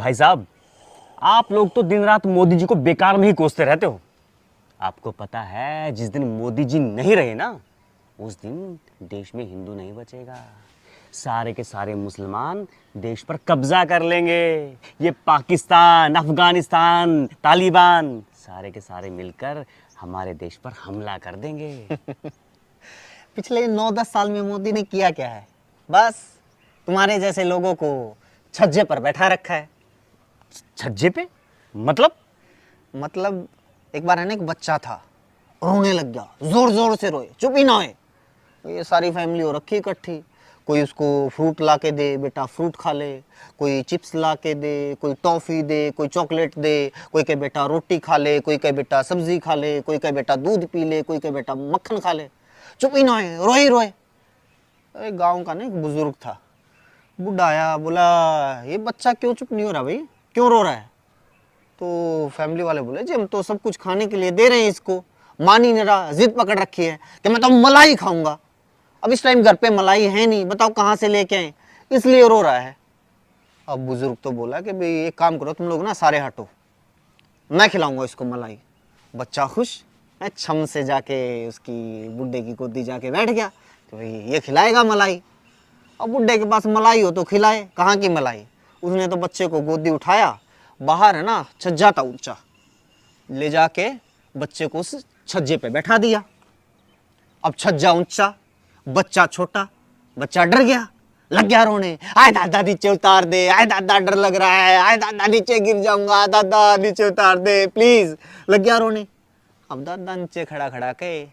भाई साहब, आप लोग तो दिन रात मोदी जी को बेकार में ही कोसते रहते हो। आपको पता है जिस दिन मोदी जी नहीं रहे ना, उस दिन देश में हिंदू नहीं बचेगा। सारे के सारे मुसलमान देश पर कब्जा कर लेंगे। ये पाकिस्तान, अफगानिस्तान, तालिबान सारे के सारे मिलकर हमारे देश पर हमला कर देंगे। पिछले 9-10 साल में मोदी ने किया क्या है? बस तुम्हारे जैसे लोगों को छज्जे पर बैठा रखा है। छज्जे पे? मतलब एक बार है ना, एक बच्चा था, रोने लग गया, जोर जोर से रोए, चुप ही ना होए। ये सारी फैमिली हो रखी इकट्ठी, कोई उसको फ्रूट ला के दे, बेटा फ्रूट खा ले, कोई चिप्स ला के दे, कोई टॉफी दे, कोई चॉकलेट दे, कोई कहे बेटा रोटी खा ले, कोई कहे बेटा सब्जी खा ले, कोई कहे बेटा दूध पी ले, कोई कहे बेटा मक्खन खा ले। चुप ही ना होए, रोए ही रोए। एक गाँव का ना एक बुजुर्ग था, बुढ़ा आया, बोला ये बच्चा क्यों चुप नहीं हो रहा भाई, क्यों रो रहा है? तो फैमिली वाले बोले जी हम तो सब कुछ खाने के लिए दे रहे हैं इसको, मान ही नहीं रहा, जिद पकड़ रखी है कि मैं तो मलाई खाऊंगा। अब इस टाइम घर पे मलाई है नहीं, बताओ कहाँ से लेके आए, इसलिए रो रहा है। अब बुजुर्ग तो बोला कि भाई एक काम करो तुम लोग ना, सारे हटो, मैं खिलाऊंगा इसको मलाई। बच्चा खुश, मैं छम से जाके उसकी बुड्ढे की गोदी जाके बैठ गया कि भाई ये खिलाएगा मलाई। अब बुड्ढे के पास मलाई हो तो खिलाए, कहाँ की मलाई। उसने तो बच्चे को गोदी उठाया, बाहर है ना छज्जा था ऊंचा, ले जाके बच्चे को उस छज्जे पे बैठा दिया। अब छज्जा ऊंचा, बच्चा छोटा, बच्चा डर गया, लग गया रोने, आए दादा नीचे उतार दे, आए दादा डर लग रहा है, आए दादा नीचे गिर जाऊंगा, दादा नीचे उतार दे प्लीज, लग गया रोने। अब दादा नीचे खड़ा खड़ा के,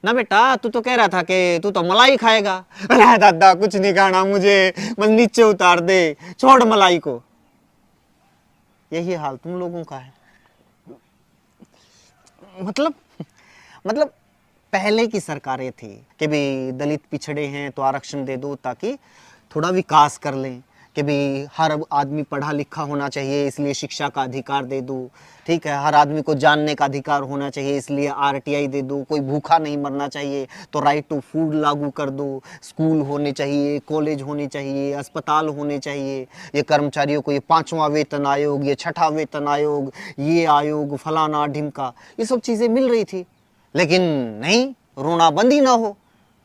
ना बेटा तू तो कह रहा था कि तू तो मलाई खाएगा। अरे दादा कुछ नहीं खाना मुझे, बस नीचे उतार दे, छोड़ मलाई को। यही हाल तुम लोगों का है। मतलब पहले की सरकारें थी कि भाई दलित पिछड़े हैं तो आरक्षण दे दो ताकि थोड़ा विकास कर लें, कि भाई हर आदमी पढ़ा लिखा होना चाहिए इसलिए शिक्षा का अधिकार दे दो, ठीक है, हर आदमी को जानने का अधिकार होना चाहिए इसलिए आरटीआई दे दो, कोई भूखा नहीं मरना चाहिए तो राइट टू फूड लागू कर दो, स्कूल होने चाहिए, कॉलेज होने चाहिए, अस्पताल होने चाहिए, ये कर्मचारियों को ये 5वां वेतन आयोग, ये 6ठा वेतन आयोग, ये आयोग फलाना ढिमका, ये सब चीज़ें मिल रही थी। लेकिन नहीं, रोना बंद ही ना हो,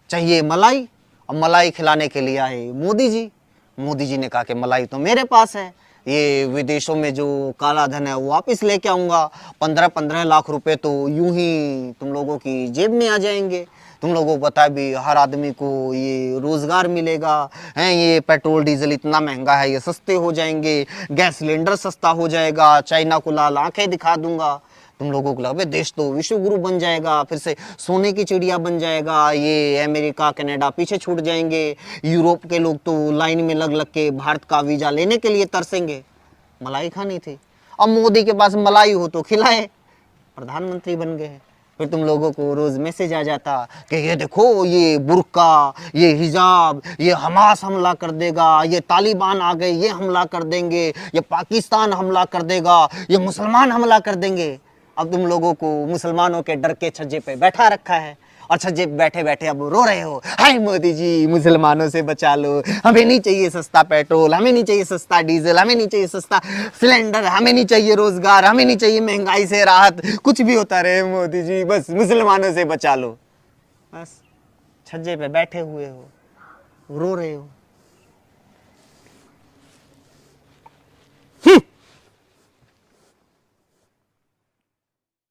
चाहिए मलाई। अब मलाई खिलाने के लिए आए मोदी जी। मोदी जी ने कहा कि मलाई तो मेरे पास है, ये विदेशों में जो काला धन है वो वापस लेके आऊँगा, 15-15 लाख रुपए तो यूं ही तुम लोगों की जेब में आ जाएंगे। तुम लोगों को पता है भी हर आदमी को ये रोज़गार मिलेगा, हैं ये पेट्रोल डीजल इतना महंगा है ये सस्ते हो जाएंगे, गैस सिलेंडर सस्ता हो जाएगा, चाइना को लाल आंखें दिखा दूंगा। तुम लोगों को लगे देश तो विश्व गुरु बन जाएगा, फिर से सोने की चिड़िया बन जाएगा, ये अमेरिका कनाडा पीछे छूट जाएंगे, यूरोप के लोग तो लाइन में लग लग के भारत का वीजा लेने के लिए तरसेंगे। मलाई खानी थी, अब मोदी के पास मलाई हो तो खिलाए, प्रधानमंत्री बन गए। फिर तुम लोगों को रोज मैसेज आ जाता कि ये देखो ये बुर्का, ये हिजाब, ये हमास हमला कर देगा, ये तालिबान आ गए ये हमला कर देंगे, ये पाकिस्तान हमला कर देगा, ये मुसलमान हमला कर देंगे। अब तुम लोगों को मुसलमानों के डर के छज्जे पे बैठा रखा है और छज्जे पे बैठे बैठे अब रो रहे हो, हाय मोदी जी मुसलमानों से बचा लो, हमें नहीं चाहिए सस्ता पेट्रोल, हमें नहीं चाहिए सस्ता डीजल, हमें नहीं चाहिए सस्ता सिलेंडर, हमें नहीं चाहिए रोजगार, हमें नहीं चाहिए महंगाई से राहत, कुछ भी होता रहे मोदी जी बस मुसलमानों से बचा लो। बस छज्जे पे बैठे हुए हो, रो रहे हो।